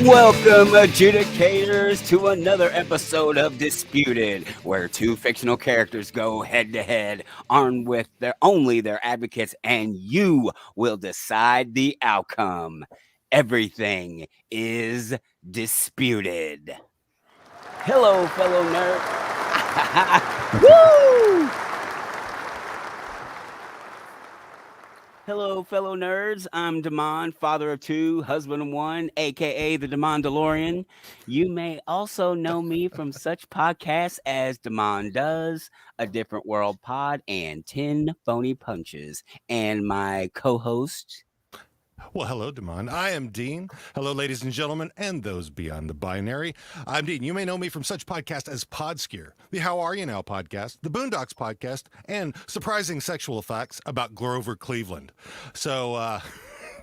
Welcome, adjudicators, to another episode of Disputed, where two fictional characters go head to head, armed with their advocates, and you will decide the outcome. Everything is disputed. Hello, fellow nerds. Woo! Hello, fellow nerds. I'm Damon, father of two, husband of one, aka the Damon DeLorean. You may also know me from such podcasts as Damon Does, A Different World Pod, and 10 Phony Punches. And my co-host. Well, hello, Damon. I am Dean. Hello, ladies and gentlemen, and those beyond the binary. I'm Dean. You may know me from such podcasts as Podskier, the How Are You Now podcast, the Boondocks podcast, and surprising sexual facts about Grover Cleveland. So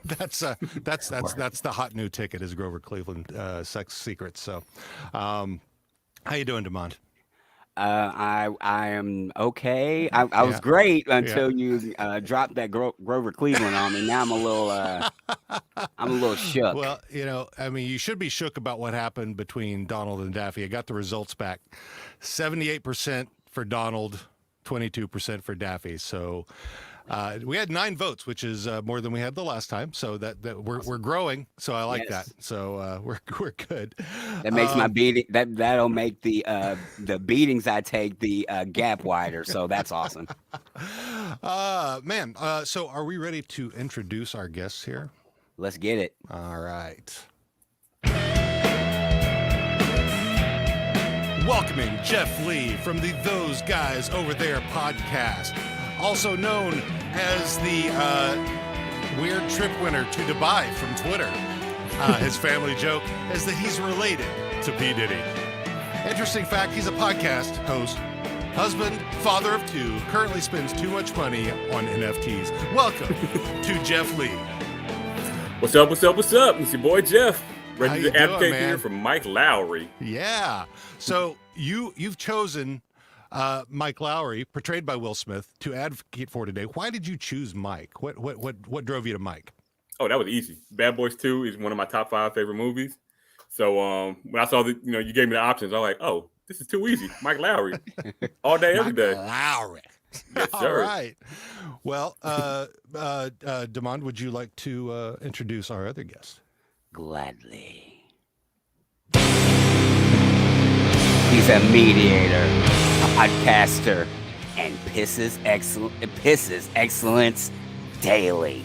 that's the hot new ticket is Grover Cleveland sex secrets. So, how you doing, Damon? I am okay. I was great until you dropped that Grover Cleveland on me. Now I'm a little shook. Well, you should be shook about what happened between Donald and Daffy. I got the results back: 78% for Donald, 22% for Daffy. So we had 9 votes, which is more than we had the last time. So that we're growing. So I like that. So we're good. That makes my beating that'll make the beatings I take the gap wider. So that's awesome. So are we ready to introduce our guests here? Let's get it. All right. Welcoming Jeff Lee from the Those Guys Over There podcast, also known as the weird trip winner to Dubai from Twitter. His family joke is that he's related to P. Diddy. Interesting fact, he's a podcast host, husband, father of 2, currently spends too much money on NFTs. Welcome to Jeff Lee. What's up? It's your boy Jeff. Ready to advocate here for Mike Lowrey. Yeah. So you've chosen Mike Lowrey, portrayed by Will Smith, to advocate for today. Why did you choose Mike? What drove you to Mike? Oh, that was easy. Bad Boys 2 is one of my top 5 favorite movies. So when I saw that, you gave me the options, I was like, oh, this is too easy. Mike Lowrey, all day, every day. Lowrey. Yes, all sir. Right. Well, Damon, would you like to introduce our other guest? Gladly. He's a mediator, podcaster, and pisses excellence daily.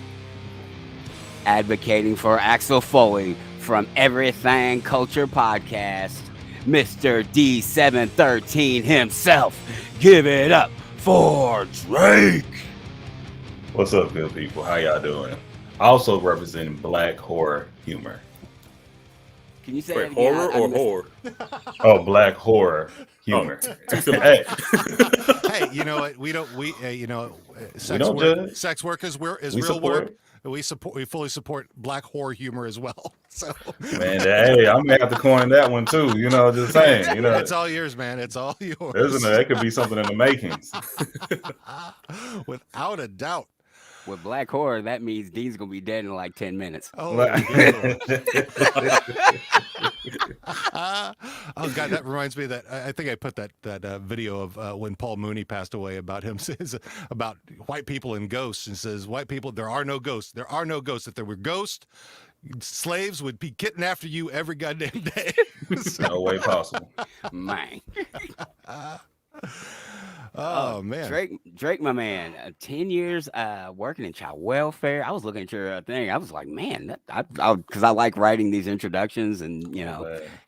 Advocating for Axel Foley from Everythang Culture podcast, Mr. D713 himself. Give it up for Drake. What's up, good people? How y'all doing? I also represent black horror humor. Can you say Wait, horror or horror? Oh, black horror humor. Hey, you know what? Sex work is real work. We fully support black horror humor as well. So, man, hey, I'm gonna have to coin that one too. Just saying. It's all yours, man. It's all yours. Isn't it? That could be something in the makings. Without a doubt. With black horror, that means Dean's gonna be dead in like 10 minutes. Oh God, that reminds me that I think I put that video of when Paul Mooney passed away about him says about white people and ghosts, and says white people, there are no ghosts. There are no ghosts. If there were ghosts, slaves would be getting after you every goddamn day. No way possible. Man. Oh man, Drake, my man, 10 years working in child welfare. I was looking at your thing. I was like, man, because I like writing these introductions and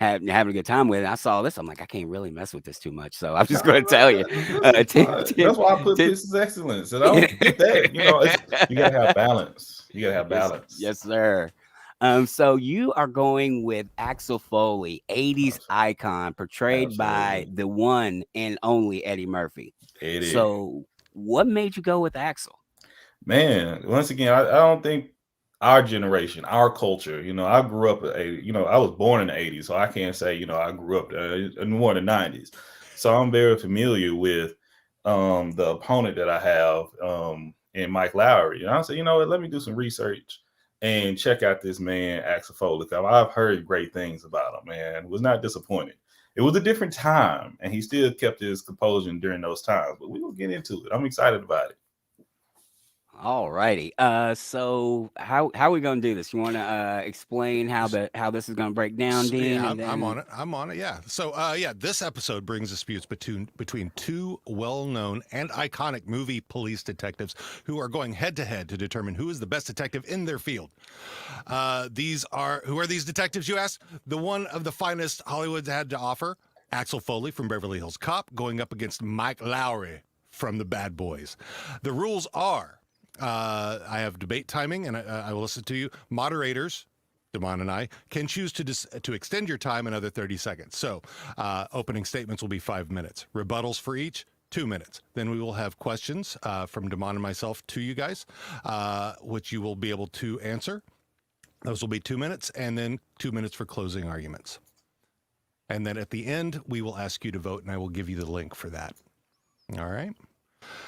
having a good time with it. I saw this. I'm like, I can't really mess with this too much, so I'm just going to tell you. That's why I put this is excellence. And I don't get that. You gotta have balance. Yes, sir. So you are going with Axel Foley, 80s icon, portrayed by the one and only Eddie Murphy. So what made you go with Axel? Man, once again, I don't think our generation, our culture, I grew up I was born in the 80s, so I can't say, I grew up in more than the 90s. So I'm very familiar with the opponent that I have in Mike Lowrey. And I said, let me do some research and check out this man, Axel Foley. I've heard great things about him, man. Was not disappointed. It was a different time, and he still kept his composure during those times. But we will get into it. I'm excited about it. All righty. So how are we gonna do this? You want to explain how this is gonna break down, Dean? Yeah, and then... I'm on it. Yeah. So, this episode brings disputes between two well-known and iconic movie police detectives who are going head-to-head to determine who is the best detective in their field. Who are these detectives, you ask? The one of the finest Hollywood's had to offer, Axel Foley from Beverly Hills Cop, going up against Mike Lowrey from The Bad Boys. The rules are, I have debate timing, and I will listen to you. Moderators, Damon and I, can choose to extend your time another 30 seconds. So opening statements will be 5 minutes. Rebuttals for each, 2 minutes. Then we will have questions from Damon and myself to you guys, which you will be able to answer. Those will be 2 minutes, and then 2 minutes for closing arguments. And then at the end, we will ask you to vote, and I will give you the link for that. All right?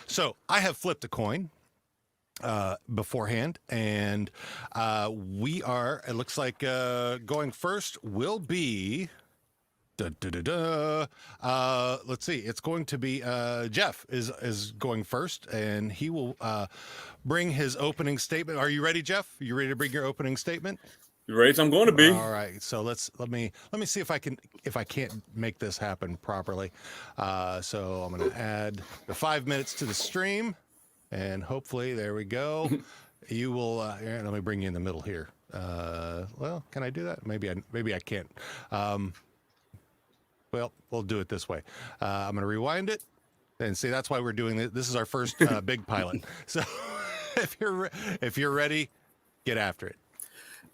So I have flipped a coin beforehand, and it looks like going first will be let's see, it's going to be Jeff is going first, and he will bring his opening statement. Are you ready, Jeff? Are you ready to bring your opening statement? You ready? So I'm going to be. All right, so let me see if I can't make this happen properly. So I'm going to add the 5 minutes to the stream. And hopefully, there we go. You will. Here, let me bring you in the middle here. Well, can I do that? Maybe I can't. Well, we'll do it this way. I'm going to rewind it, and see, that's why we're doing this. This is our first big pilot. So, if you're ready, get after it.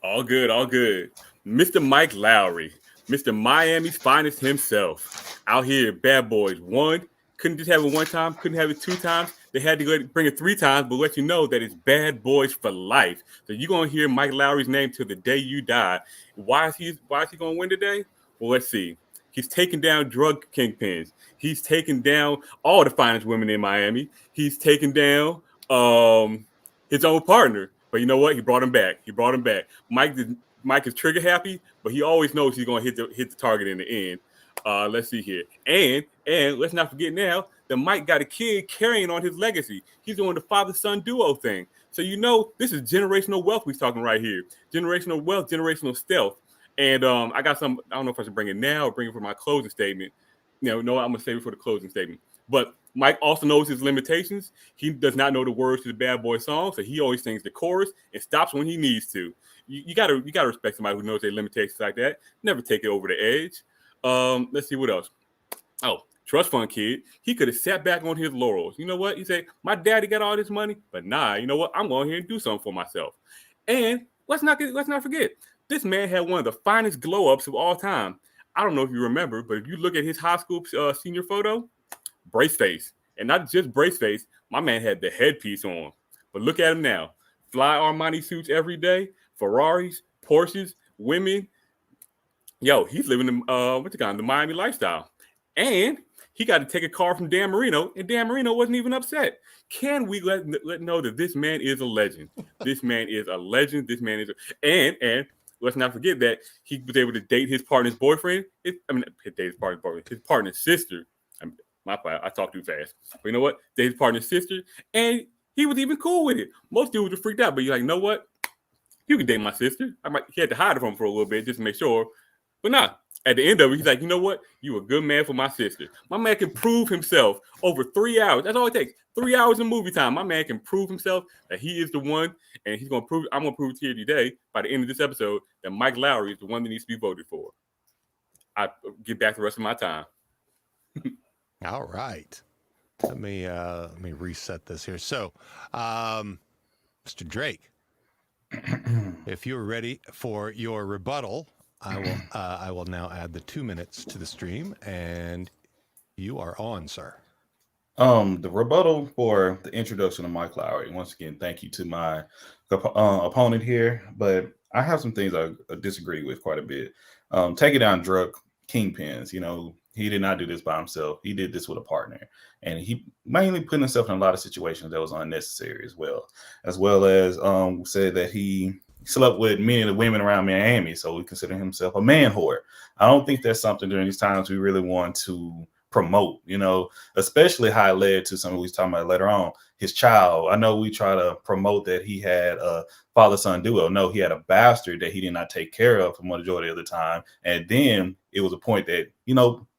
All good, all good. Mr. Mike Lowrey, Mr. Miami's finest himself, out here. Bad Boys 1. Couldn't just have it one time. Couldn't have it 2 times. They had to go ahead and bring it 3 times, but let you know that it's Bad Boys for life. So you're gonna hear Mike Lowrey's name till the day you die. Why is he gonna win today? Well, let's see. He's taking down drug kingpins. He's taking down all the finest women in Miami. He's taking down his own partner. But you know what? He brought him back. Mike is trigger happy, but he always knows he's gonna hit the target in the end. Let's see here. And let's not forget now that Mike got a kid carrying on his legacy. He's doing the father-son duo thing. So you know this is generational wealth we're talking right here. Generational wealth, generational stealth. And I got some, I don't know if I should bring it now or bring it for my closing statement. No, I'm going to save it for the closing statement. But Mike also knows his limitations. He does not know the words to the Bad Boy song, so he always sings the chorus and stops when he needs to. You gotta respect somebody who knows their limitations like that. Never take it over the edge. Let's see what else. Oh, trust fund kid. He could have sat back on his laurels. You know what? He said, my daddy got all this money, but nah, you know what? I'm going here and do something for myself. And let's not forget, this man had one of the finest glow-ups of all time. I don't know if you remember, but if you look at his high school senior photo, brace face. And not just brace face, my man had the headpiece on. But look at him now. Fly Armani suits every day, Ferraris, Porsches, women. Yo, he's living the Miami lifestyle. And he got to take a call from Dan Marino, and Dan Marino wasn't even upset. Can we let know that this man is a legend? This man is a legend. This man is and let's not forget that he was able to date his partner's boyfriend. His partner's sister. My bad, I talk too fast. But you know what? Date his partner's sister, and he was even cool with it. Most dudes were freaked out, but you're like, you know what? You can date my sister. He had to hide it from him for a little bit just to make sure. But nah, at the end of it, he's like, you know what? You a good man for my sister. My man can prove himself over 3 hours. That's all it takes. 3 hours of movie time. My man can prove himself that he is the one, and he's gonna prove. I'm gonna prove to you today, by the end of this episode, that Mike Lowrey is the one that needs to be voted for. I get back the rest of my time. All right. Let me reset this here. So, Mr. Drake, if you're ready for your rebuttal, I will now add the 2 minutes to the stream, and you are on, sir. The rebuttal for the introduction of Mike Lowrey. Once again, thank you to my opponent here, but I have some things I disagree with quite a bit. Taking down drug kingpins, you know, he did not do this by himself. He did this with a partner, and he mainly put himself in a lot of situations that was unnecessary as well as said that he slept with many of the women around Miami, so we consider himself a man whore. I don't think that's something during these times we really want to promote, especially how it led to something we was talking about later on, his child. I know we try to promote that he had a father-son duo. No, he had a bastard that he did not take care of for majority of the time. And then it was a point that,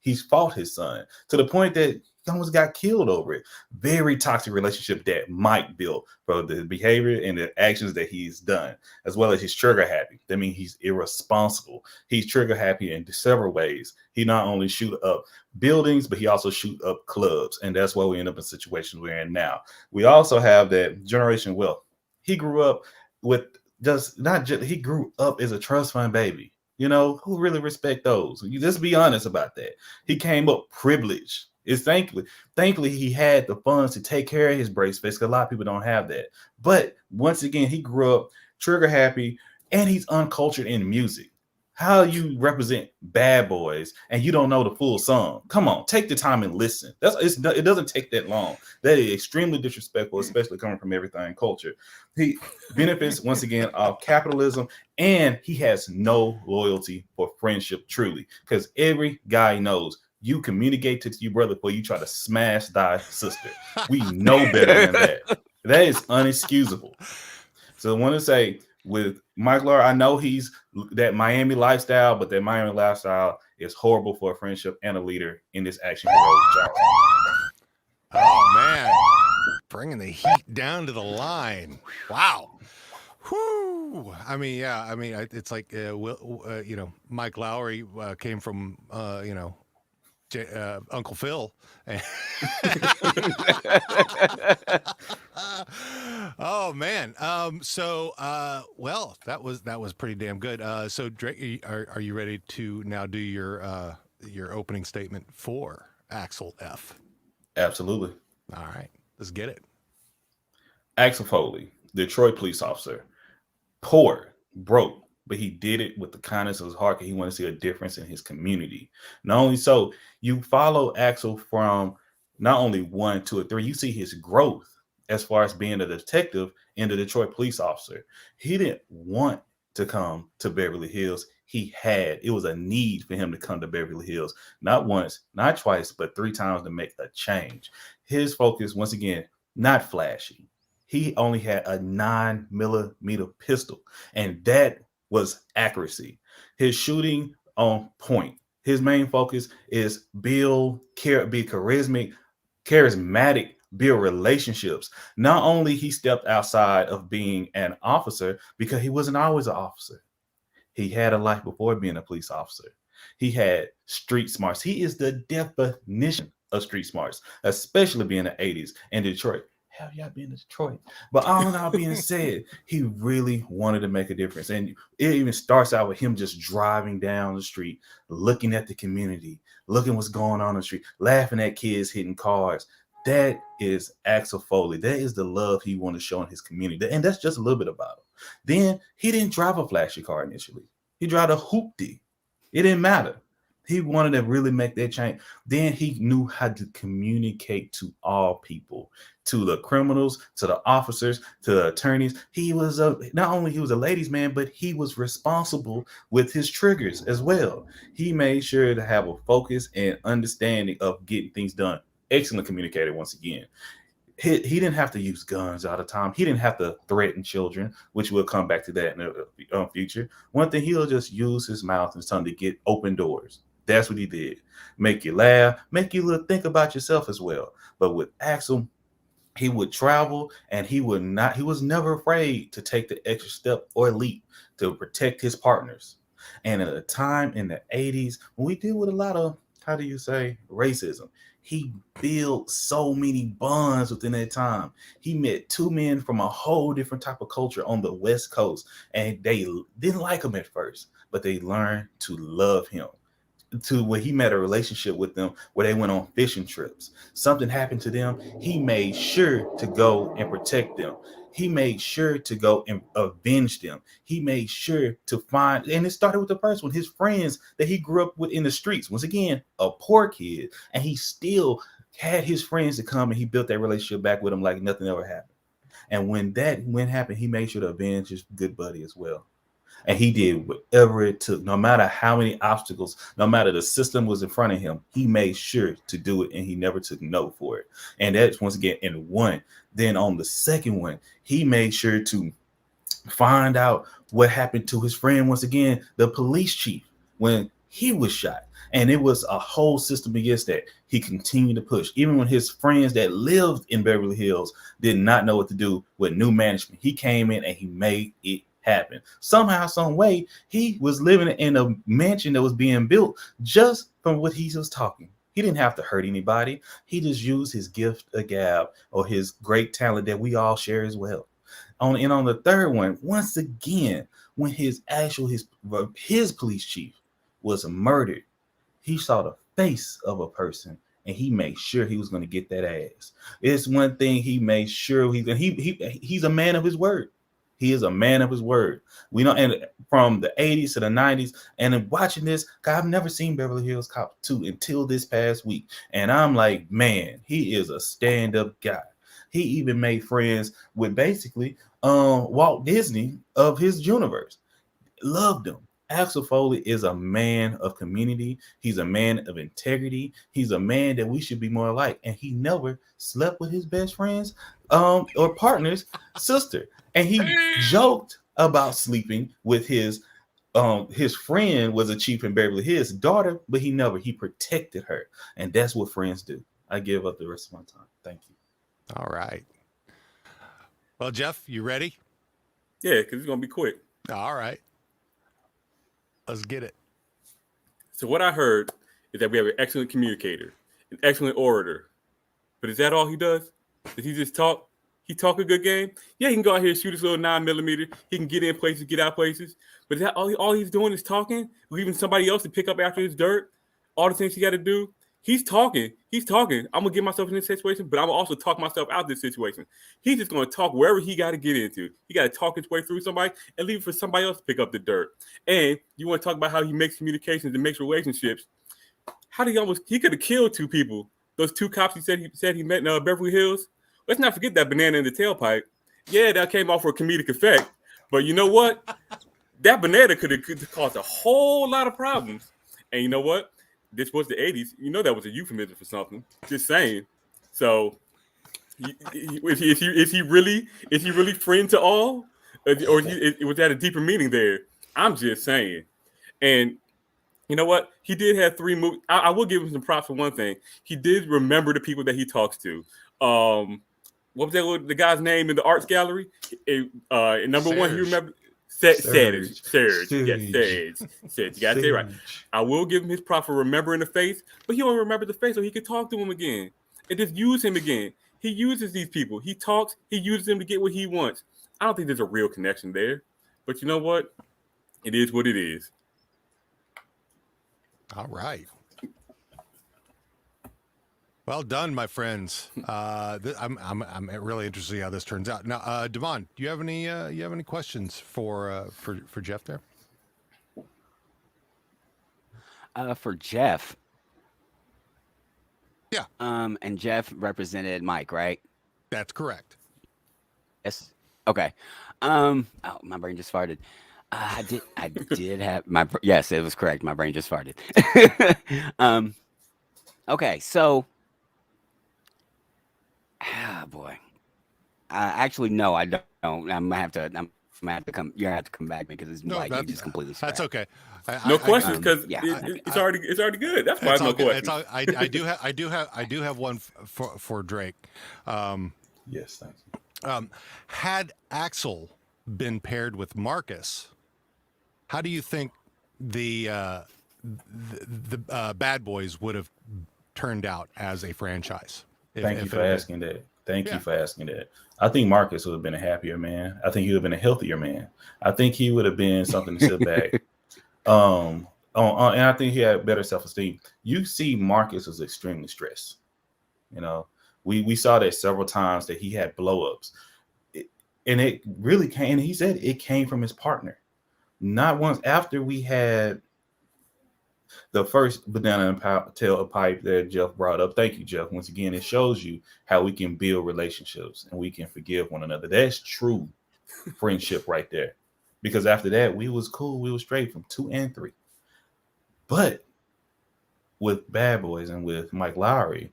he's fought his son to the point that he almost got killed over it. Very toxic relationship that Mike built for the behavior and the actions that he's done, as well as he's trigger happy. That means he's irresponsible. He's trigger happy in several ways. He not only shoot up buildings, but he also shoot up clubs. And that's why we end up in situations we're in now. We also have that generation wealth. He grew up with he grew up as a trust fund baby. Who really respect those? You just be honest about that. He came up privileged. It's thankfully he had the funds to take care of his brace face, because a lot of people don't have that. But once again, he grew up trigger happy, and he's uncultured in music. How you represent Bad Boys and you don't know the full song? Come on, take the time and listen. It doesn't take that long. That is extremely disrespectful, especially coming from Everythang Culture. He benefits once again of capitalism, and he has no loyalty for friendship, truly, because every guy knows you communicate to your brother before you try to smash thy sister. We know better than that. That is unexcusable. So I want to say, with Mike Lowrey, I know he's that Miami lifestyle, but that Miami lifestyle is horrible for a friendship and a leader in this action hero genre. Oh man, bringing the heat down to the line. Wow. Whoo. I mean, yeah. I mean, it's like Mike Lowrey came from Uncle Phil. Oh man. Well, that was pretty damn good. So Drake, are you ready to now do your opening statement for Axel F? Absolutely. All right, let's get it. Axel Foley, Detroit police officer, poor, broke, but he did it with the kindness of his heart, because he wanted to see a difference in his community. Not only so, you follow Axel from not only 1, 2, or 3, you see his growth as far as being a detective and the Detroit police officer. He didn't want to come to Beverly Hills. It was a need for him to come to Beverly Hills, not once, not twice, but 3 times to make a change. His focus, once again, not flashy. He only had a 9mm pistol, and that was accuracy. His shooting on point. His main focus is be charismatic, build relationships. Not only he stepped outside of being an officer, because he wasn't always an officer. He had a life before being a police officer. He had street smarts. He is the definition of street smarts, especially being in the 80s in Detroit. Have y'all been to Detroit? But all that being said, he really wanted to make a difference. And it even starts out with him just driving down the street, looking at the community, looking what's going on in the street, laughing at kids hitting cars. That is Axel Foley. That is the love he wanted to show in his community. And that's just a little bit about him. Then he didn't drive a flashy car initially. He drove a hoopty. It didn't matter. He wanted to really make that change. Then he knew how to communicate to all people, to the criminals, to the officers, to the attorneys. He was not only he was a ladies' man, but he was responsible with his triggers as well. He made sure to have a focus and understanding of getting things done. Excellent communicator once again. He didn't have to use guns all the time. He didn't have to threaten children, which we'll come back to that in the future. One thing, he'll just use his mouth and tongue to get open doors. That's what he did. Make you laugh, make you think about yourself as well. But with Axel, he would travel, and he was never afraid to take the extra step or leap to protect his partners. And at a time in the 80s, when we deal with a lot of, how do you say, racism, he built so many bonds within that time. He met 2 men from a whole different type of culture on the West Coast, and they didn't like him at first, but they learned to love him. To where he met a relationship with them where they went on fishing trips. Something happened to them. He made sure to go and protect them. He made sure to go and avenge them. He made sure to find, and it started with the first one, his friends that he grew up with in the streets. Once again, a poor kid, and he still had his friends to come, and he built that relationship back with him like nothing ever happened. And when happened, he made sure to avenge his good buddy as well. And he did whatever it took, no matter how many obstacles, no matter the system was in front of him, he made sure to do it, and he never took no for it. And that's once again in one. Then on the second one, he made sure to find out what happened to his friend, once again, the police chief, when he was shot. And it was a whole system against that. He continued to push, even when his friends that lived in Beverly Hills did not know what to do with new management. He came in and he made it happen. Somehow, some way, he was living in a mansion that was being built just from what he was talking. He didn't have to hurt anybody. He just used his gift of gab, or his great talent that we all share as well. On the third one, once again, when his police chief was murdered, he saw the face of a person and he made sure he was going to get that ass. It's one thing he made sure he's a man of his word. He is a man of his word. We know, and from the 80s to the 90s, and in watching this, God, I've never seen Beverly Hills Cop 2 until this past week. And I'm like, man, he is a stand-up guy. He even made friends with basically Walt Disney of his universe. Loved him. Axel Foley is a man of community. He's a man of integrity. He's a man that we should be more like. And he never slept with his best friend's or partner's sister. And he joked about sleeping with his friend was a chief in Beverly Hills, daughter, but he protected her. And that's what friends do. I give up the rest of my time. Thank you. All right. Well, Jeff, you ready? Yeah, because it's gonna be quick. All right. Let's get it. So what I heard is that we have an excellent communicator, an excellent orator. But is that all he does? Does he just talk? He talk a good game? Yeah, he can go out here and shoot his little 9mm. He can get in places, get out places. But is that all he's doing is talking? Leaving somebody else to pick up after his dirt? All the things he got to do? He's talking. He's talking. I'm going to get myself in this situation, but I'm going to also talk myself out of this situation. He's just going to talk wherever he got to get into. He got to talk his way through somebody and leave it for somebody else to pick up the dirt. And you want to talk about how he makes communications and makes relationships. How did he could have killed two people. Those two cops he said he met in Beverly Hills. Let's not forget that banana in the tailpipe. Yeah, that came off for a comedic effect. But you know what? That banana could have caused a whole lot of problems. And you know what? This was the 80s. You know that was a euphemism for something. Just saying. So, is he really friend to all, or was that a deeper meaning there? I'm just saying. And you know what? He did have 3 movies. I will give him some props for one thing. He did remember the people that he talks to. What was the guy's name in the arts gallery? Number one, he remembered. Serge. Yes, Serge. You got to say it right. I will give him his props for remembering the face, but he only remembered the face so he could talk to him again and just use him again. He uses these people. He talks. He uses them to get what he wants. I don't think there's a real connection there, but you know what? It is what it is. All right. Well done, my friends. I'm really interested to see how this turns out. Now, Damon, do you have any questions for Jeff there? For Jeff. Yeah. And Jeff represented Mike, right? That's correct. Yes. Okay. Oh, my brain just farted. I did have yes, it was correct. My brain just farted. Okay, so boy. Actually, no, I don't. I'm gonna have to come. You're gonna have to come back because it's like you just completely. That's okay. No questions because it's already good. That's why no questions. I do have one for Drake. Yes, thank you. Had Axel been paired with Marcus, how do you think the Bad Boys would have turned out as a franchise? Thank you for asking that. Thank you for asking that. I think Marcus would have been a happier man. I think he would have been a healthier man. I think he would have been something to sit back. And I think he had better self-esteem. You see, Marcus was extremely stressed. You know, we saw that several times that he had blow-ups. And it really came, and he said it came from his partner. Not once after we had The first banana and tail pipe that Jeff brought up. Thank you, Jeff. Once again, it shows you how we can build relationships and we can forgive one another. That's true friendship right there. Because after that, we was cool. We was straight from 2 and 3. But with Bad Boys and with Mike Lowrey,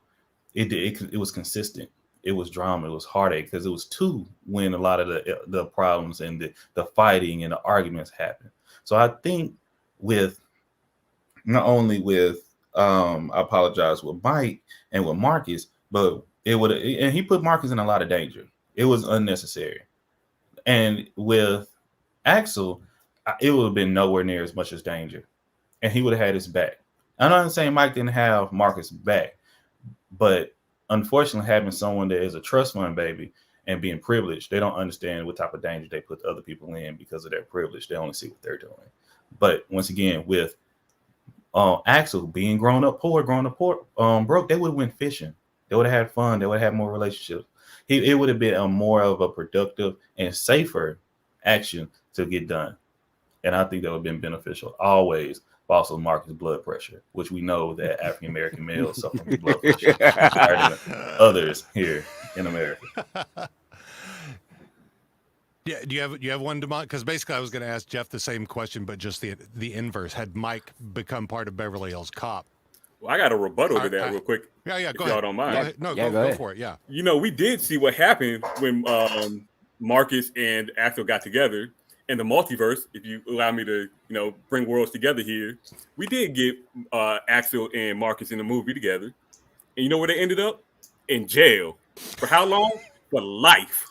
it was consistent. It was drama. It was heartache because it was 2 when a lot of the problems and the fighting and the arguments happened. So I think with not only with I apologize with Mike and with Marcus, but and he put Marcus in a lot of danger. It was unnecessary. And with Axel, it would have been nowhere near as much as danger. And he would have had his back. I'm not saying Mike didn't have Marcus' back, but unfortunately, having someone that is a trust fund baby and being privileged, they don't understand what type of danger they put other people in because of their privilege. They only see what they're doing. But once again, with Axel being grown up poor, broke, they would have went fishing. They would have had fun. They would have had more relationships. It would have been a more of a productive and safer action to get done. And I think that would have been beneficial always. Also, Marcus' blood pressure, which we know that African American males suffer from blood pressure higher than others here in America. Yeah, do you have one, Demont? Because basically, I was going to ask Jeff the same question, but just the inverse. Had Mike become part of Beverly Hills Cop? Well, I got a rebuttal to that real quick. Yeah, if go y'all ahead. don't mind. Go for it. Yeah. You know, we did see what happened when Marcus and Axel got together in the multiverse. If you allow me to, bring worlds together here, we did get Axel and Marcus in the movie together, and you know where they ended up? In jail. For how long? For life.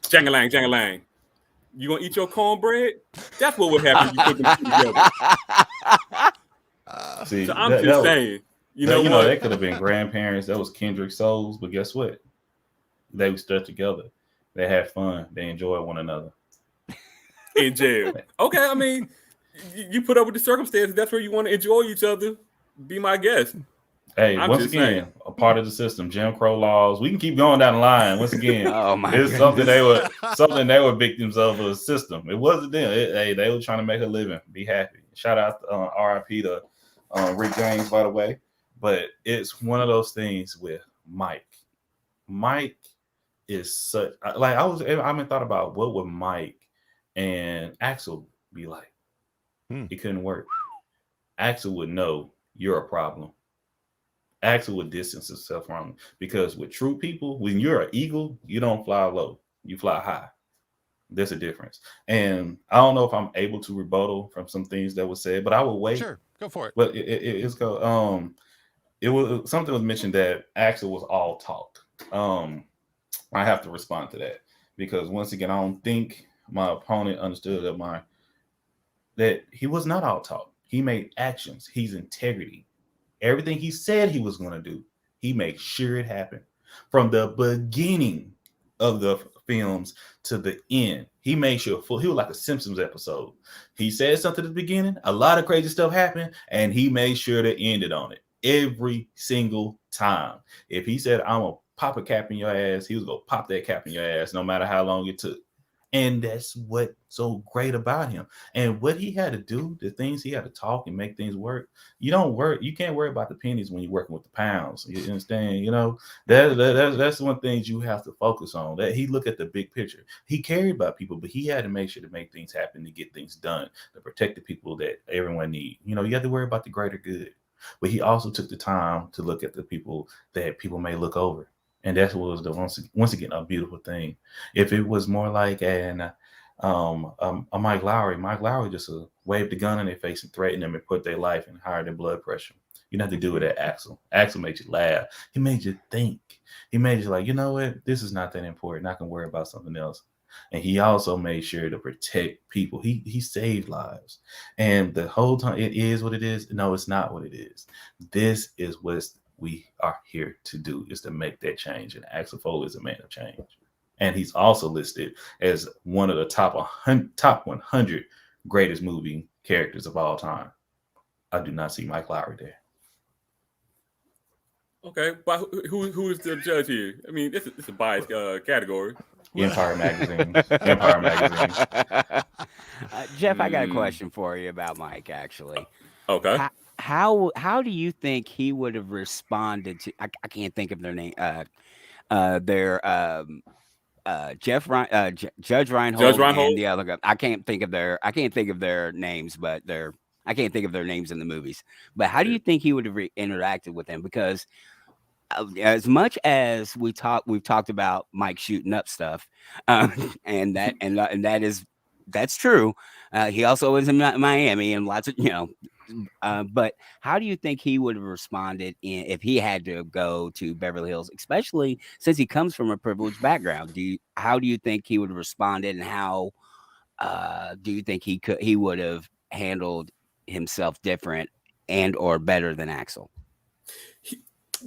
Jangalang, jangalang. You gonna eat your cornbread? That's what would happen if you put them two together. See, so I'm just saying, you know what? They could have been grandparents. That was kindred souls, but guess what? They stuck together. They had fun. They enjoyed one another. In jail. Okay, I mean, you put up with the circumstances. That's where you want to enjoy each other. Be my guest. Hey, once again, a part of the system, Jim Crow laws. We can keep going down the line. Once again, it's something they were victims of a system. It wasn't them. They were trying to make a living, be happy. Shout out RIP to Rick James, by the way. But it's one of those things with Mike. Mike is such like I haven't thought about what would Mike and Axel be like. It couldn't work. Axel would know you're a problem. Axel would distance himself from him because with true people, when you're an eagle, you don't fly low, you fly high. There's a difference. And I don't know if I'm able to rebuttal from some things that were said, but I will wait. Sure, go for it. But it was something was mentioned that Axel was all talk. I have to respond to that because once again, I don't think my opponent understood that he was not all talk. He made actions. He's integrity. Everything he said he was going to do, he made sure it happened. From the beginning of the films to the end, he made sure he was like a Simpsons episode. He said something at the beginning, a lot of crazy stuff happened, and he made sure to end it on it every single time. If he said, I'm going to pop a cap in your ass, he was going to pop that cap in your ass no matter how long it took. And that's what's so great about him. And what he had to do, the things he had to talk and make things work. You can't worry about the pennies when you're working with the pounds. You understand? That's one thing you have to focus on. That he looked at the big picture. He cared about people, but he had to make sure to make things happen, to get things done, to protect the people that everyone needs. You have to worry about the greater good. But he also took the time to look at the people that people may look over. And that was once again a beautiful thing. If it was more like a Mike Lowrey just waved the gun in their face and threatened them and put their life and higher their blood pressure. You don't have to do it at Axel. Axel made you laugh. He made you think. He made you like, you know what? This is not that important. I can worry about something else. And he also made sure to protect people. He saved lives. And the whole time, it is what it is. No, it's not what it is. This is what we are here to do, is to make that change. And Axel Foley is a man of change. And he's also listed as one of the top 100 greatest movie characters of all time. I do not see Mike Lowrey there. Okay, but who is the judge here? I mean, it's a biased category. Empire Magazine. Jeff, I got a question for you about Mike, actually. Okay. how do you think he would have responded to? I can't think of their name. Their Judge Judge Reinhold and Reinhold. the other guy. I can't think of their names, but I can't think of their names in the movies. But how do you think he would have interacted with them? Because as much as we've talked about Mike shooting up stuff, and that's true. He also was in Miami and lots of but how do you think he would have responded if he had to go to Beverly Hills, especially since he comes from a privileged background? How do you think he would have responded, and how do you think he would have handled himself different and or better than Axel?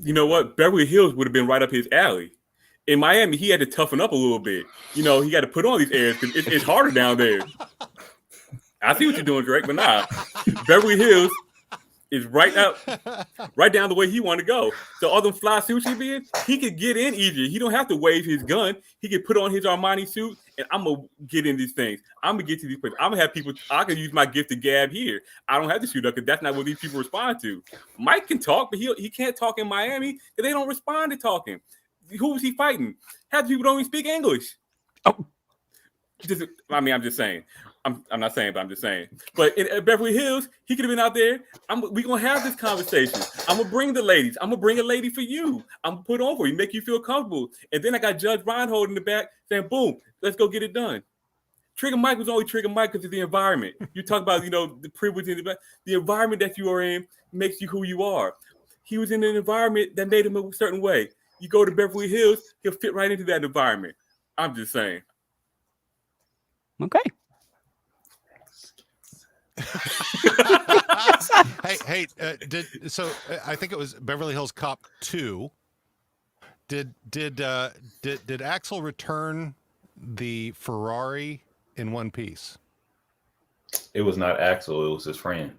You know what? Beverly Hills would have been right up his alley. In Miami, he had to toughen up a little bit. He got to put on these airs because it's harder down there. I see what you're doing, Drake, but nah. Beverly Hills is right down the way he want to go. So all them fly suits he could get in easier. He don't have to wave his gun. He could put on his Armani suit, and I'm gonna get in these things. I'm gonna get to these places. I'm gonna have people. I can use my gift to gab here. I don't have to shoot up because that's not what these people respond to. Mike can talk, but he can't talk in Miami because they don't respond to talking. Who was he fighting? Half the people don't even speak English. Oh. I'm just saying. I'm not saying, but I'm just saying. But in Beverly Hills, he could have been out there. We're going to have this conversation. I'm going to bring the ladies. I'm going to bring a lady for you. I'm going to put on for you, make you feel comfortable. And then I got Judge Reinhold in the back saying, boom, let's go get it done. Trigger Mike was only Trigger Mike because of the environment. You talk about, the privilege in the environment that you are in makes you who you are. He was in an environment that made him a certain way. You go to Beverly Hills, he'll fit right into that environment. I'm just saying. Okay. hey, I think it was Beverly Hills Cop 2. Did Axel return the Ferrari in one piece? It was not Axel, it was his friend.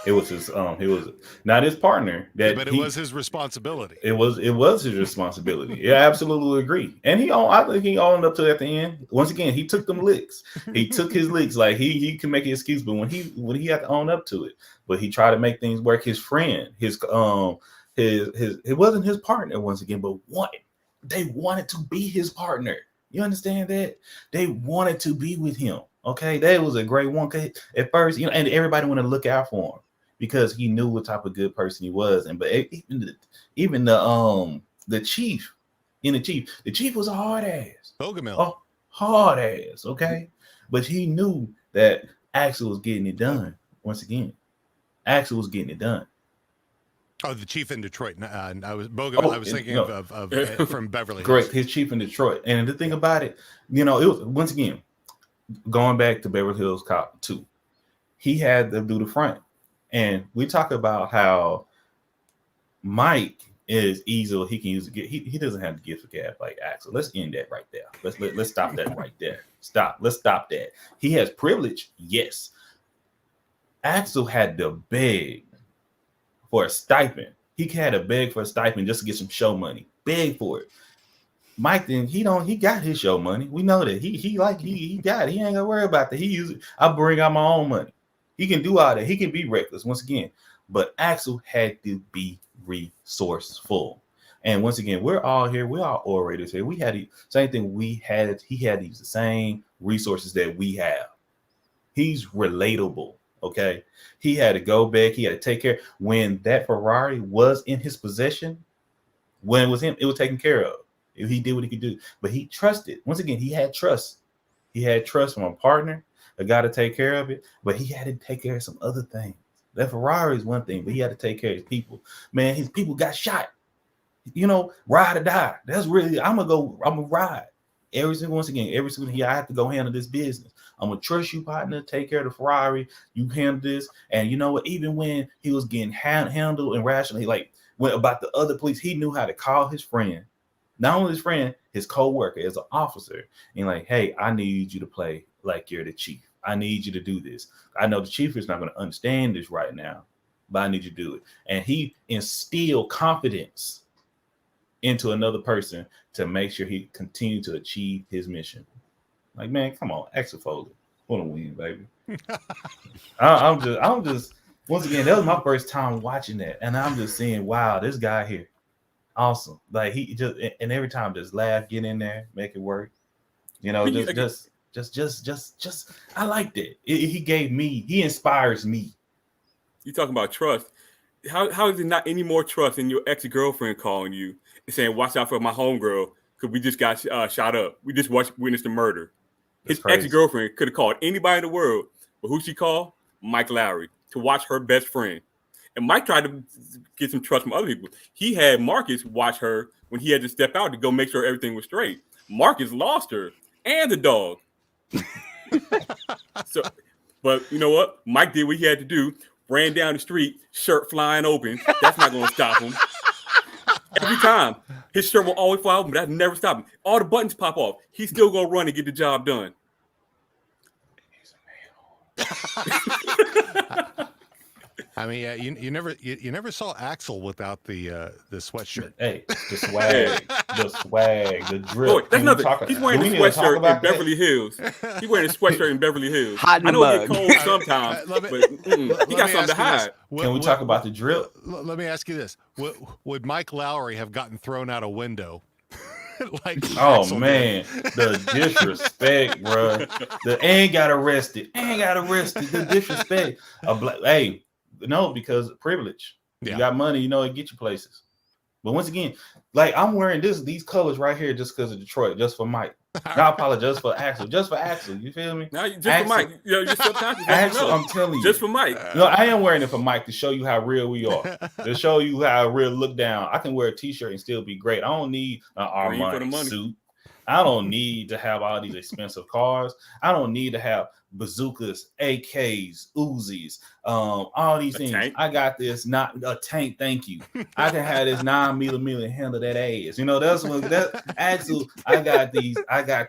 It was his he was not his partner. But it was his responsibility. It was his responsibility. Yeah, I absolutely agree. And I think he owned up to it at the end. Once again, he took them licks. He took his licks. Like he can make an excuse, but when he had to own up to it, but he tried to make things work. His friend, his it wasn't his partner once again, but they wanted to be his partner. You understand that? They wanted to be with him. Okay, that was a great one. At first, and everybody wanted to look out for him because he knew what type of good person he was. And even the chief, the chief was a hard ass. Bogomil. Oh, hard ass. Okay, but he knew that Axel was getting it done. Once again, Axel was getting it done. Oh, the chief in Detroit. I was Bogomil. I was thinking of from Beverly Hills. Correct, his chief in Detroit. And the thing about it, it was once again. Going back to Beverly Hills Cop 2, he had to do the front. And we talk about how Mike is easy. He can use it. He doesn't have the gift of gab like Axel. Let's end that right there. Let's stop that right there. Let's stop that. He has privilege, yes. Axel had to beg for a stipend. He had to beg for a stipend just to get some show money. Beg for it. Mike then he got his show money. We know that he got it. He ain't gonna worry about that. I bring out my own money. He can do all that. He can be reckless once again. But Axel had to be resourceful. And once again, we're all here. We're all orators here. We had the same thing. He had to use the same resources that we have. He's relatable. Okay. He had to go back. He had to take care. When that Ferrari was in his possession, when it was him, it was taken care of. If he did what he could do, but he trusted. Once again, he had trust. He had trust from a partner, a guy to take care of it, but he had to take care of some other things. That Ferrari is one thing, but he had to take care of his people. Man, his people got shot. Ride or die. That's really, I'm gonna ride. Every single I have to go handle this business. I'm gonna trust you, partner, take care of the Ferrari. You handle this. And you know what? Even when he was getting handled and rationally, like when about the other police, he knew how to call his friend. Not only his friend, his co-worker as an officer, and like, hey, I need you to play like you're the chief. I need you to do this. I know the chief is not going to understand this right now, but I need you to do it. And he instilled confidence into another person to make sure he continued to achieve his mission. Like, man, come on, Axel Foley, want to win, baby. I'm just once again, that was my first time watching that, and I'm just saying, wow, this guy here, awesome. Like he just and every time just laugh, get in there, make it work. You know, just I liked it. He inspires me. You talking about trust? How is it not any more trust in your ex-girlfriend calling you and saying, "Watch out for my homegirl because we just got shot up. We just witnessed a murder." His ex-girlfriend could have called anybody in the world, but who she called? Mike Lowrey to watch her best friend. And Mike tried to get some trust from other people. He had Marcus watch her when he had to step out to go make sure everything was straight. Marcus lost her and the dog. But you know what? Mike did what he had to do. Ran down the street, shirt flying open. That's not going to stop him. Every time, his shirt will always fly open, but that never stop him. All the buttons pop off. He's still going to run and get the job done. I mean, yeah, you never saw Axel without the sweatshirt. Hey, the swag, the drip. Oh, that's nothing. He's wearing a sweatshirt in Beverly Hills. He's wearing a sweatshirt in Beverly Hills. I know it get cold sometimes, but he got something to hide. Can we talk about the drip? Let me ask you this: would Mike Lowrey have gotten thrown out a window? Man, the disrespect, bro. The ain't got arrested. The disrespect. Hey, no, because privilege. Yeah. You got money, it get you places. But once again, like I'm wearing these colors right here just because of Detroit, just for Mike. I apologize for Axel, just for Axel. You feel me? No, just for Mike. Just subconscious. Axel, I'm telling you, just for Mike. No, I am wearing it for Mike to show you how real we are. To show you how real look down. I can wear a t-shirt and still be great. I don't need an Armani suit. I don't need to have all these expensive cars. I don't need to have bazookas, AKs, Uzis, all these things. Tank. I got this, not a tank. Thank you. I can have this 9mm and handle that ass. That's what that Axel. I got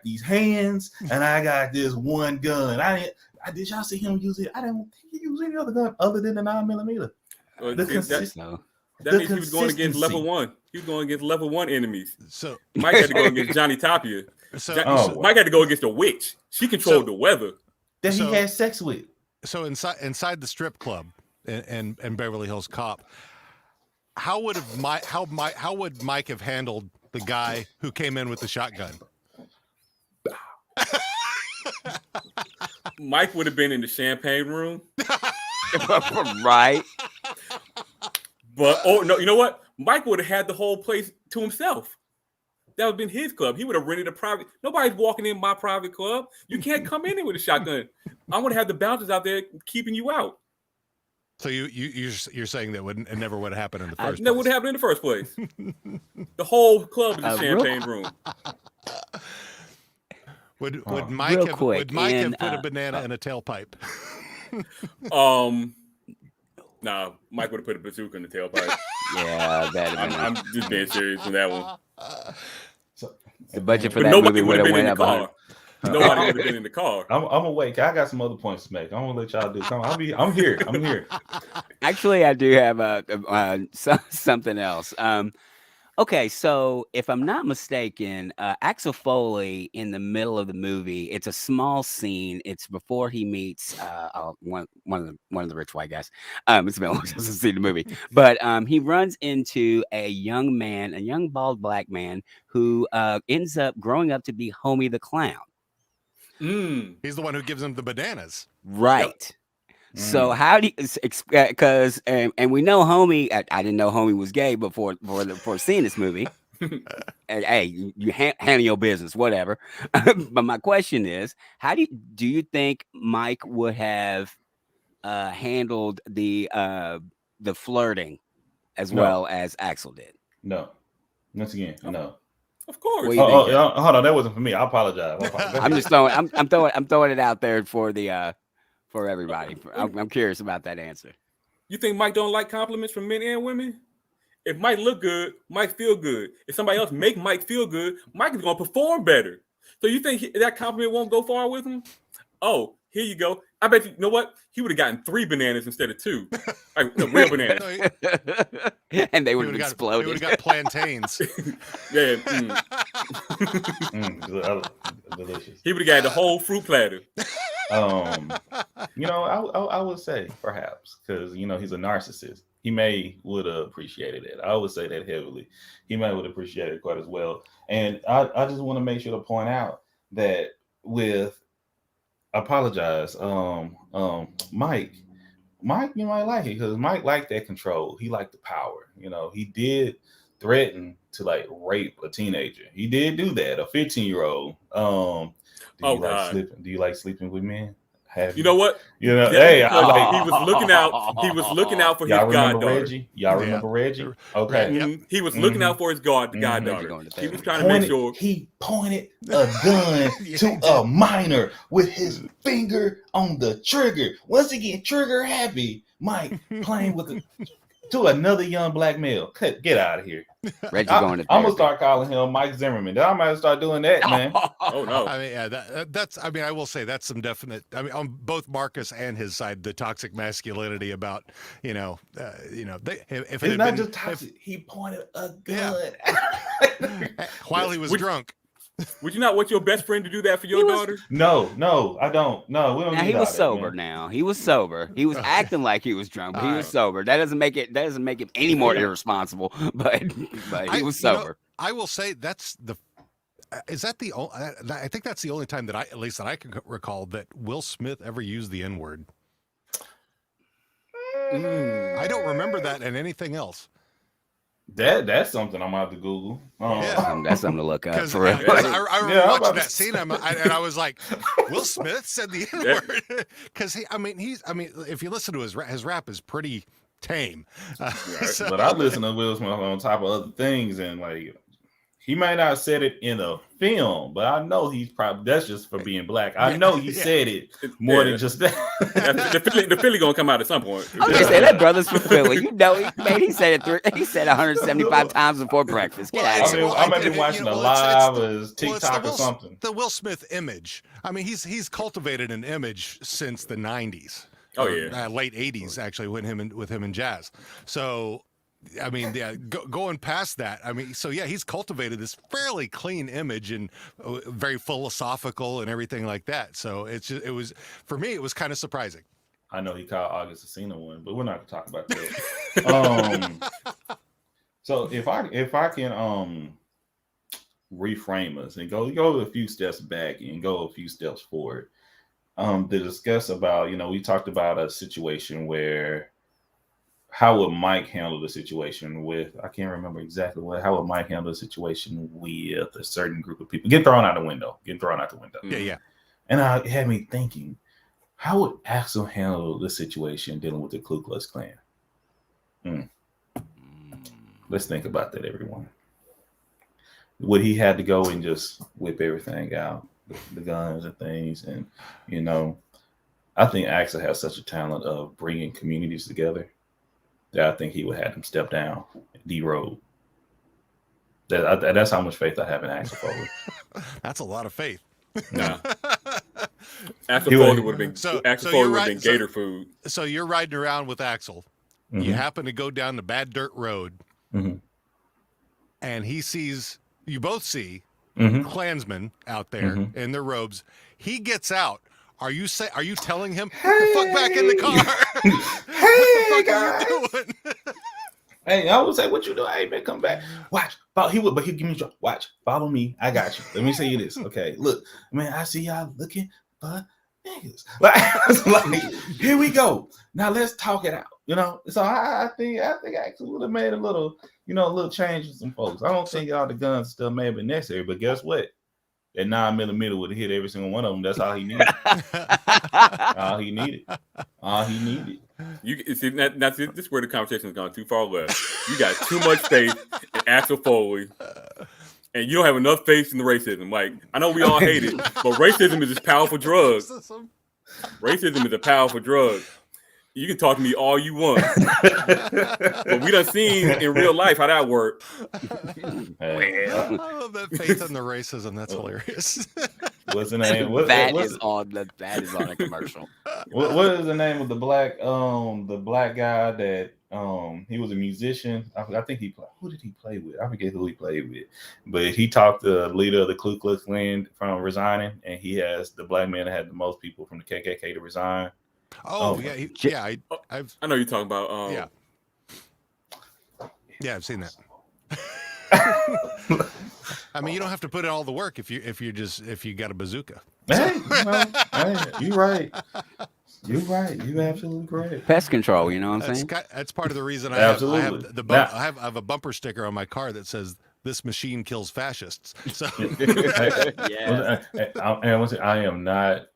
these hands, and I got this one gun. Did y'all see him use it? I didn't think he used any other gun other than the 9mm. That means he was going against level 1. He was going against level 1 enemies. So Mike had to go against Johnny Tapia. Mike had to go against a witch. She controlled the weather. That he had sex with. So inside the strip club and Beverly Hills Cop, how would Mike have handled the guy who came in with the shotgun? Mike would have been in the champagne room. Right. But no, you know what? Mike would have had the whole place to himself. That would have been his club. He would have rented a private. Nobody's walking in my private club. You can't come in there with a shotgun. I want to have the bouncers out there keeping you out. So you're saying that it never would have happened in the first place? That would have happened in the first place. The whole club is a champagne room. Would Mike have put a banana in a tailpipe? Nah, Mike would have put a bazooka in the tailpipe. Yeah, I'm just being serious with that one. The budget for that movie would have went up. Nobody would have been in the car. I'm gonna wait. I got some other points to make. I'm gonna let y'all do something. I'm here. Actually, I do have something else. Okay, so if I'm not mistaken, Axel Foley in the middle of the movie, it's a small scene. It's before he meets one of the rich white guys. It's been a long time since I've seen the movie, but he runs into a young bald black man who ends up growing up to be Homie the Clown. He's the one who gives him the bananas, right? Yep. So how do you, because and we know Homie, I didn't know Homie was gay before seeing this movie. Hey, you handle your business, whatever. But my question is, how do you think Mike would have handled the flirting as well as Axel did? No. Once again, no. Of course. Hold on, that wasn't for me. I apologize. I'm just throwing. I'm throwing it out there for the. For everybody. I'm curious about that answer. You think Mike don't like compliments from men and women? If Mike look good, Mike feel good. If somebody else make Mike feel good, Mike is going to perform better. So you think that compliment won't go far with him? Oh, here you go. I bet you know what? He would have gotten 3 bananas instead of 2. Like real bananas. And they would have exploded. He would have got plantains. Yeah. Delicious. He would have got the whole fruit platter. I would say perhaps because he's a narcissist. He may would have appreciated it. I would say that heavily. He may would appreciate it quite as well. And I just want to make sure to point out that with apologize, Mike. Mike, you might like it because Mike liked that control. He liked the power. He did threaten to like rape a teenager. He did do that, a 15-year-old. Do you like sleeping with men? You know what? Hey, he was looking out. He was looking out for his goddaughter. Reggie? Y'all remember Reggie? Okay. Mm-hmm. He was looking out for his goddaughter. He was trying to make sure. He pointed a gun to a minor with his finger on the trigger. Once again, trigger happy. Mike playing with to another young black male. Get out of here. Reggie going to I'm gonna start calling him Mike Zimmerman. Then I might start doing that, man. Oh no. I mean, that's. I mean, I will say that's some definite. I mean, on both Marcus and his side, the toxic masculinity about if it's not just toxic. He pointed a gun while he was drunk. Would you not want your best friend to do that for your daughter? No, I don't. No, we don't. Now he was sober. Now he was sober. He was acting like he was drunk, but he was sober. That doesn't make him any more irresponsible. But he was sober. I will say that's the. Is that the? I think that's the only time that I can recall that Will Smith ever used the N-word. I don't remember that in anything else. That's something I'm gonna have to Google. That's something to look up for real. I remember watching that scene, and I was like, Will Smith said the N-word because if you listen to his rap is pretty tame. But I listen to Will Smith on top of other things, and like he might not have said it in a film, but I know he's probably that's just for being black. I know he said it more than just that. the Philly gonna come out at some point. I'm just saying that brother's for Philly. He said it. He said 175 times before breakfast. Get out of here. I might be watching a live or TikTok or something. The Will Smith image. I mean, he's cultivated an image since the '90s. Oh yeah, late '80s actually with him and Jazz. So. I mean, going past that, I mean, so yeah, he's cultivated this fairly clean image and very philosophical and everything like that. So it was for me, it was kind of surprising. I know he called August Alsina one, but we're not gonna talk about that. So if I can reframe us and go a few steps back and go a few steps forward, to discuss about we talked about a situation where. How would Mike handle the situation with? I can't remember exactly how would Mike handle the situation with a certain group of people getting thrown out the window. Yeah. And it had me thinking, how would Axel handle the situation dealing with the Ku Klux Klan? Let's think about that, everyone. Would he have to go and just whip everything out, the guns and things, and I think Axel has such a talent of bringing communities together. That I think he would have them step down the road. That's how much faith I have in Axel Foley. That's a lot of faith. Nah. Axel Foley would have been Gator food. So you're riding around with Axel. Mm-hmm. You happen to go down the bad dirt road, and you both see Klansmen out there in their robes. He gets out. Are you telling him get the fuck back in the car? What the fuck are you doing? Hey, I would say, what you doing? Hey, man, come back. Watch. He'd give me a drop. Watch. Follow me. I got you. Let me say you this. Okay. Look, man, I see y'all looking for niggas. Like, here we go. Now let's talk it out. So I think actually would have made a little change with some folks. I don't think all the guns still may have been necessary, but guess what? That 9mm would have hit every single one of them. That's all he needed. All he needed. You see, this is where the conversation has gone too far left. You got too much faith in Axel Foley, and you don't have enough faith in the racism. Like, I know we all hate it, but racism is this powerful drug. Racism is a powerful drug. You can talk to me all you want, but we done seen in real life how that worked. I love that faith in the racism. That's hilarious. What's the name? That is on a commercial. What is the name of the black guy that He was a musician. I think he played. Who did he play with? I forget who he played with. But he talked the leader of the Ku Klux Klan from resigning, and he has the black man that had the most people from the KKK to resign. Oh yeah, I know you're talking about. I've seen that. I mean, you don't have to put in all the work if you got a bazooka. Hey, you're right. You're right. You're absolutely correct. Pest control, you know what I'm saying? That's part of the reason I Absolutely. have a bumper sticker on my car that says "This machine kills fascists." So Yeah. I am not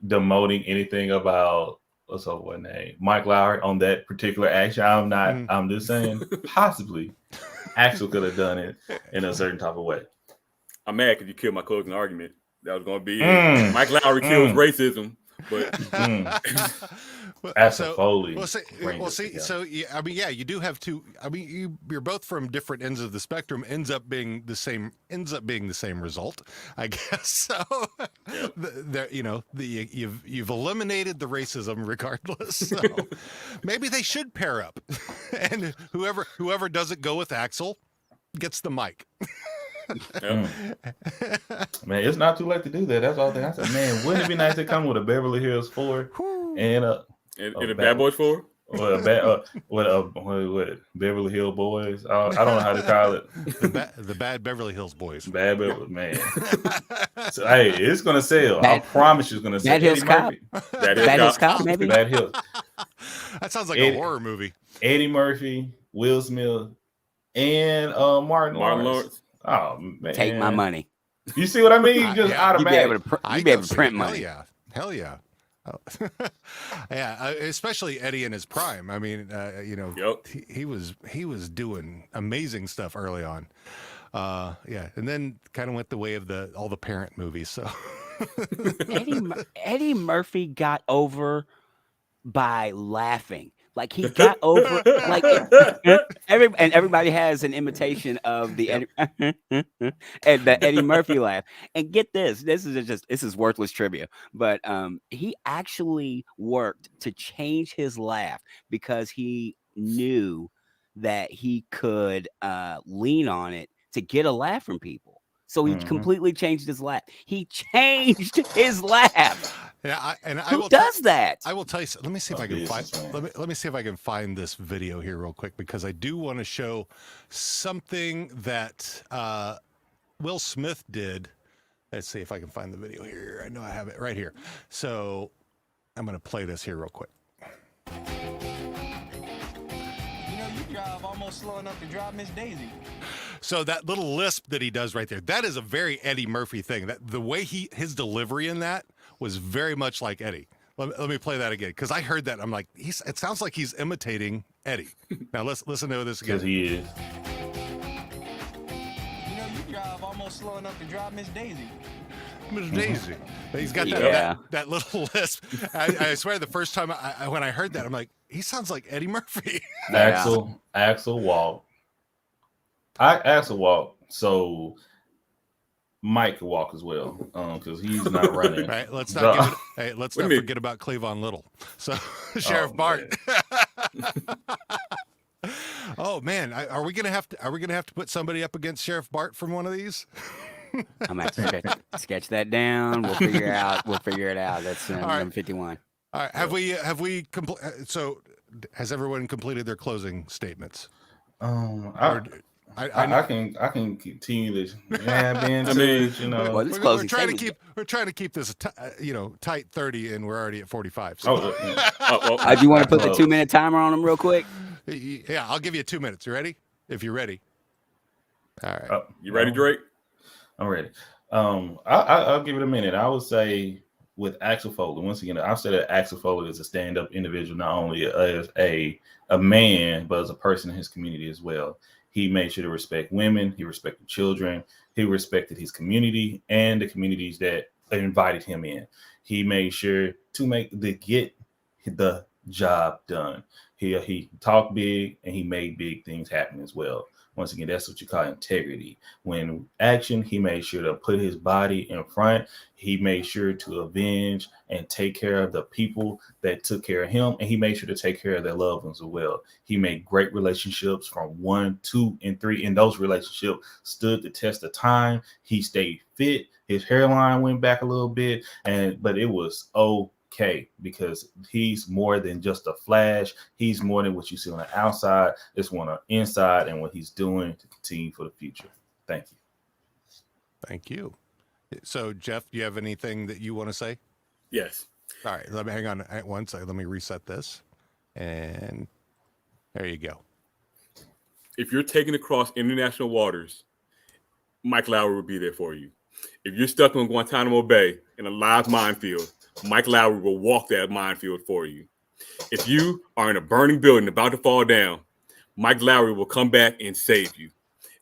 demoting anything about what's up what name Mike Lowrey on that particular action. I'm not. I'm just saying possibly Axel could have done it in a certain type of way. I'm mad because you killed my closing argument. That was going to be it. Mike Lowrey kills racism, but Axel Foley. So I mean, yeah, you do have two. I mean, you're both from different ends of the spectrum. Ends up being the same result, I guess. So, you've eliminated the racism regardless. So maybe they should pair up, and whoever doesn't go with Axel gets the mic. Man, it's not too late to do that. That's all I said. Man, wouldn't it be nice to come with a Beverly Hills 4 and a Bad Boys 4? What Beverly Hill Boys? I don't know how to call it. The Bad Beverly Hills Boys. Bad Beverly, man. So, hey, it's gonna sell. I promise you, it's gonna sell. Bad Hills Cop. Bad Hills Cop, maybe. Bad Hills. That sounds like a horror movie. Eddie Murphy, Will Smith, and Martin Lawrence. Oh man, take my money. You see what I mean? Just automatic. You'd be able to print money. Hell yeah. Oh. Yeah, especially Eddie in his prime. I mean, he was doing amazing stuff early on. And then kind of went the way of all the parent movies. So Eddie Murphy got over by laughing. Like he got over, like everybody has an imitation of the Eddie Murphy laugh. And get this is worthless trivia, but he actually worked to change his laugh because he knew that he could lean on it to get a laugh from people. So he completely changed his laugh. He changed his laugh. Yeah, who does that? I will tell you. Let me see if I can find. Let me see if I can find this video here real quick because I do want to show something that Will Smith did. Let's see if I can find the video here. I know I have it right here. So I'm going to play this here real quick. You drive almost slow enough to drive Miss Daisy. So that little lisp that he does right there, that is a very Eddie Murphy thing. That the way his delivery in that was very much like Eddie. Let me play that again because I heard that. I'm like, it sounds like he's imitating Eddie. Now let's listen to this again. Because he is. You drive almost slow enough to drive Miss Daisy. Miss Daisy. He's got that little lisp. I swear, the first time when I heard that, I'm like, he sounds like Eddie Murphy. Axel walk. Axel walk. So Mike can walk as well, because he's not running. Right, let's not forget about Cleavon Little. So Sheriff Bart. Oh man, are we gonna have to put somebody up against Sheriff Bart from one of these? I'm gonna have to sketch that down. We'll figure it out. That's number 51. All right. So has everyone completed their closing statements? I can continue this. We're trying to keep this tight 30, and we're already at 45. So. Do you want to put the 2-minute timer on them real quick? Yeah, I'll give you 2 minutes. You ready? If you're ready. All right. You ready, Drake? I'm ready. I'll give it a minute. I would say with Axel Foley, once again, I've said that Axel Foley is a stand-up individual, not only as a man, but as a person in his community as well. He made sure to respect women. He respected children. He respected his community and the communities that invited him in. He made sure to get the job done. He talked big and he made big things happen as well. Once again, that's what you call integrity. When action, he made sure to put his body in front. He made sure to avenge and take care of the people that took care of him, and he made sure to take care of their loved ones as well. He made great relationships from 1, 2, and 3, and those relationships stood the test of time. He stayed fit. His hairline went back a little bit, but it was okay, because he's more than just a flash. He's more than what you see on the outside. It's one on the inside and what he's doing to continue for the future. Thank you. Thank you. So, Jeff, do you have anything that you want to say? Yes. All right, let me hang on one second. Let me reset this. And there you go. If you're taking across international waters, Mike Lowrey will be there for you. If you're stuck on Guantanamo Bay in a live minefield, Mike Lowrey will walk that minefield for you. If you are in a burning building about to fall down, Mike Lowrey will come back and save you.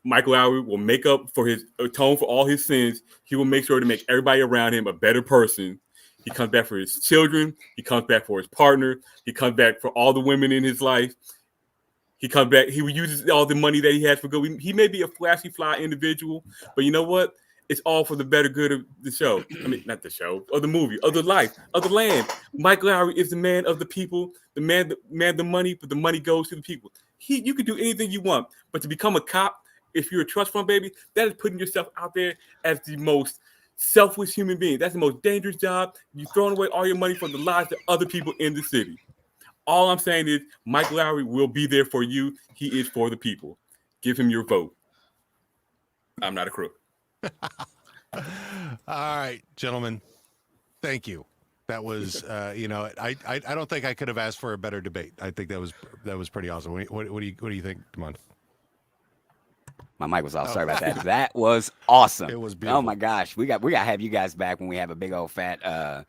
Mike Lowrey will make up for atone for all his sins. He will make sure to make everybody around him a better person. He comes back for his children. He comes back for his partner. He comes back for all the women in his life. He comes back. He uses all the money that he has for good. He may be a flashy fly individual, but you know what? It's all for the better good of the show. I mean, not the show, or the movie, or the life, of the land. Mike Lowrey is the man of the people, the man the money, but the money goes to the people. You can do anything you want, but to become a cop, if you're a trust fund baby, that is putting yourself out there as the most selfish human being. That's the most dangerous job. You're throwing away all your money for the lives of other people in the city. All I'm saying is Mike Lowrey will be there for you. He is for the people. Give him your vote. I'm not a crook. All right, gentlemen. Thank you. That was, I don't think I could have asked for a better debate. I think that was pretty awesome. What do you think, Damon? My mic was off. Sorry about that. That was awesome. It was beautiful. Oh my gosh, we got to have you guys back when we have a big old fat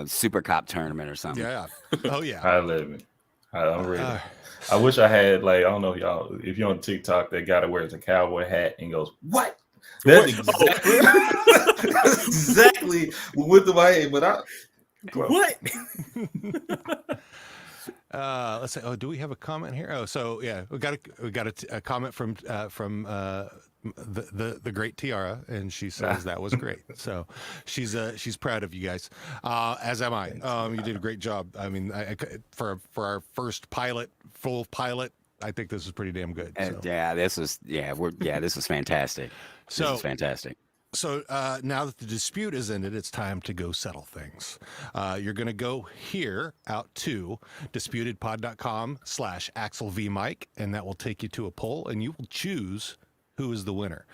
super cop tournament or something. Yeah. Oh yeah. I love it. I'm ready. I wish I had, like, I don't know y'all, if you're on TikTok, that guy that wears a cowboy hat and goes, "What?" That's exactly, that's exactly what went through my head. But What? Let's say. Oh, do we have a comment here? Oh, so yeah, we got a comment from the great Tiara, and she says that was great. So she's proud of you guys, as am I. You did a great job. I mean, for our first full pilot, I think this is pretty damn good. So. This was fantastic. This is fantastic. So now that the dispute is ended, it's time to go settle things. You're going to go here out to disputedpod.com/AxelVMike, and that will take you to a poll, and you will choose who is the winner.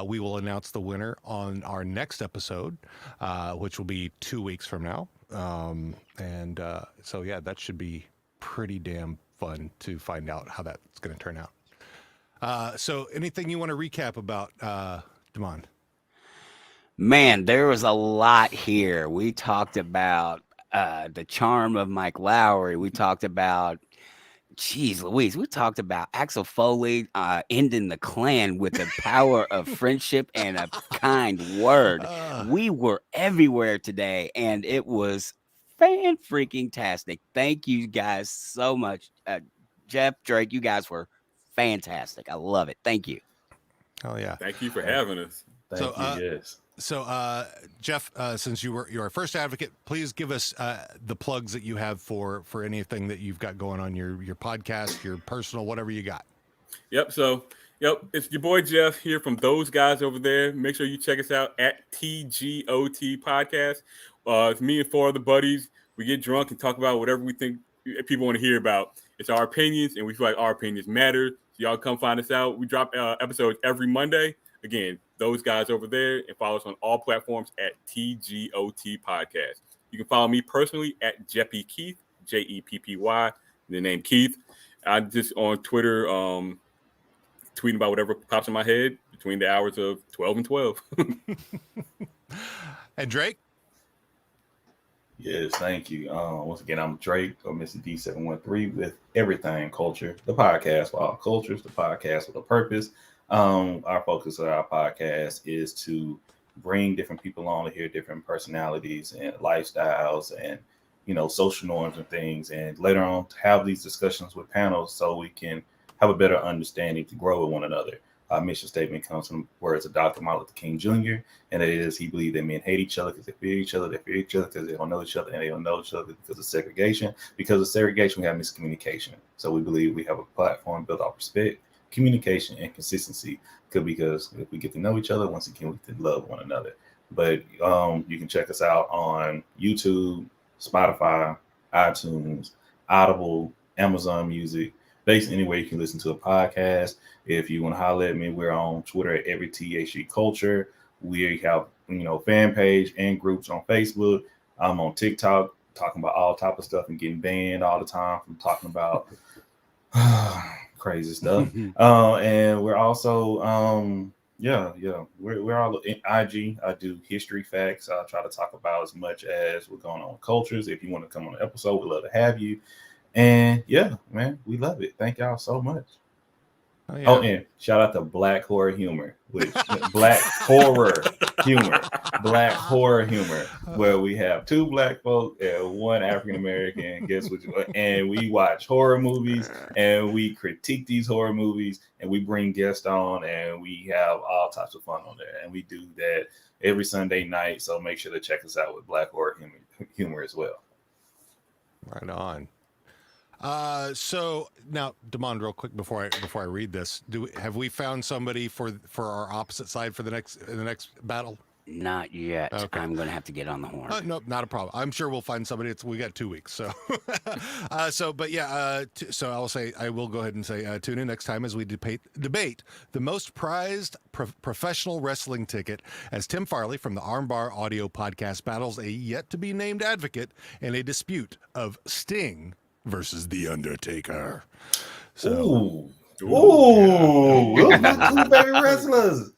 We will announce the winner on our next episode, which will be 2 weeks from now. So yeah, that should be pretty damn fun to find out how that's going to turn out. So anything you want to recap about Damon? Man, there was a lot here. We talked about the charm of Mike Lowrey. We talked about, geez Louise, we talked about Axel Foley ending the Klan with the power of friendship and a kind word. We were everywhere today, and it was fan-freaking-tastic. Thank you guys so much. Jeff, Drake, you guys were fantastic. I love it. Thank you. Oh, yeah. Thank you for having us. thank you. Yes. So, Jeff, since you're our first advocate, please give us the plugs that you have for anything that you've got going on, your podcast, your personal, whatever you got. Yep. So, it's your boy Jeff here from those guys over there. Make sure you check us out at TGOT Podcast. It's me and 4 other buddies. We get drunk and talk about whatever we think people want to hear about. It's our opinions, and we feel like our opinions matter. So y'all come find us out. We drop episodes every Monday. Again, those guys over there, and follow us on all platforms at TGOT Podcast. You can follow me personally at Jeppy Keith, Jeppy, the name Keith. I'm just on Twitter, tweeting about whatever pops in my head between the hours of 12 and 12. And Drake? Yes, thank you. Once again, I'm Drake, or Mr. D713 with Everythang Culture, the podcast for all cultures, the podcast with a purpose. Our focus of our podcast is to bring different people on to hear different personalities and lifestyles and, social norms and things. And later on, to have these discussions with panels so we can have a better understanding to grow with one another. Our mission statement comes from words of Dr. Martin Luther King Jr., and it is, he believed that men hate each other because they fear each other. They fear each other because they don't know each other, and they don't know each other because of segregation. Because of segregation, we have miscommunication. So we believe we have a platform built off respect, communication, and consistency. Because if we get to know each other, once again, we can love one another. But you can check us out on YouTube, Spotify, iTunes, Audible, Amazon Music, basically anywhere you can listen to a podcast. If you want to holler at me, we're on Twitter at Everythang Culture. We have, fan page and groups on Facebook. I'm on TikTok talking about all type of stuff and getting banned all the time from talking about crazy stuff. And we're also, we're all in IG. I do history facts. I try to talk about as much as what's going on with cultures. If you want to come on an episode, we'd love to have you. And yeah, man, we love it. Thank y'all so much. Oh, and shout out to Black Horror Humor, Black Horror Humor, where we have 2 Black folk and 1 African American. And we watch horror movies and we critique these horror movies and we bring guests on and we have all types of fun on there. And we do that every Sunday night. So make sure to check us out with Black Horror Humor as well. Right on. So now, Damon, real quick before I read this, have we found somebody for our opposite side for the next battle? Not yet. Okay. I'm going to have to get on the horn. No, not a problem. I'm sure we'll find somebody. We got 2 weeks, so so I'll say I will go ahead and say tune in next time as we debate the most prized professional wrestling ticket as Tim Farley from the Armbar Audio Podcast battles a yet to be named advocate in a dispute of Sting versus The Undertaker. So, those are my 2 favorite wrestlers.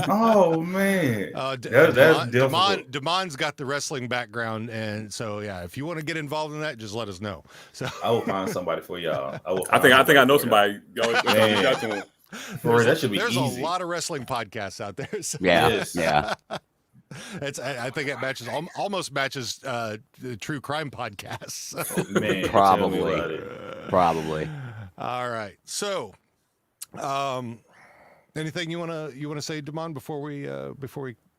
Oh man, that's difficult. Damon's got the wrestling background, and so yeah, if you want to get involved in that, just let us know. So I will find somebody for y'all. I think I know somebody. That should be There's easy. a lot of wrestling podcasts out there. So. Yeah. I think it almost matches the true crime podcasts. So. Man, Probably. All right. So, anything you wanna say, Damon, before we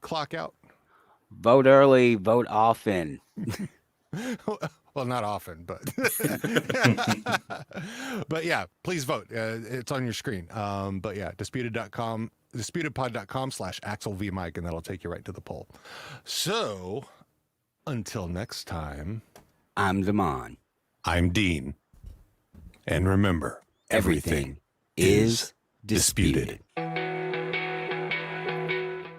clock out? Vote early, vote often. Well, not often, but but yeah, please vote. It's on your screen. But yeah, disputedpod.com/Axel V Mike, and that'll take you right to the poll. So until next time, I'm Damon. I'm Dean. And remember, everything is disputed.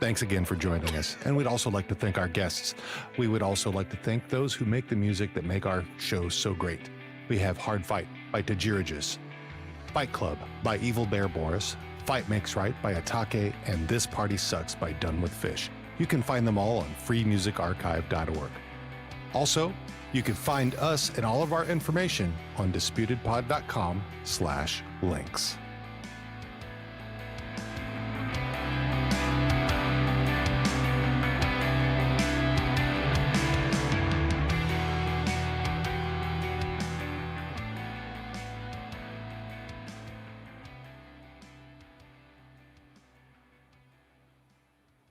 Thanks again for joining us. And we'd also like to thank our guests. We would also like to thank those who make the music that make our show so great. We have Hard Fight by Tajirajus, Fight Club by Evil Bear Boris, Fight Makes Right by Atake, and This Party Sucks by Done With Fish. You can find them all on freemusicarchive.org. Also, you can find us and all of our information on disputedpod.com/links.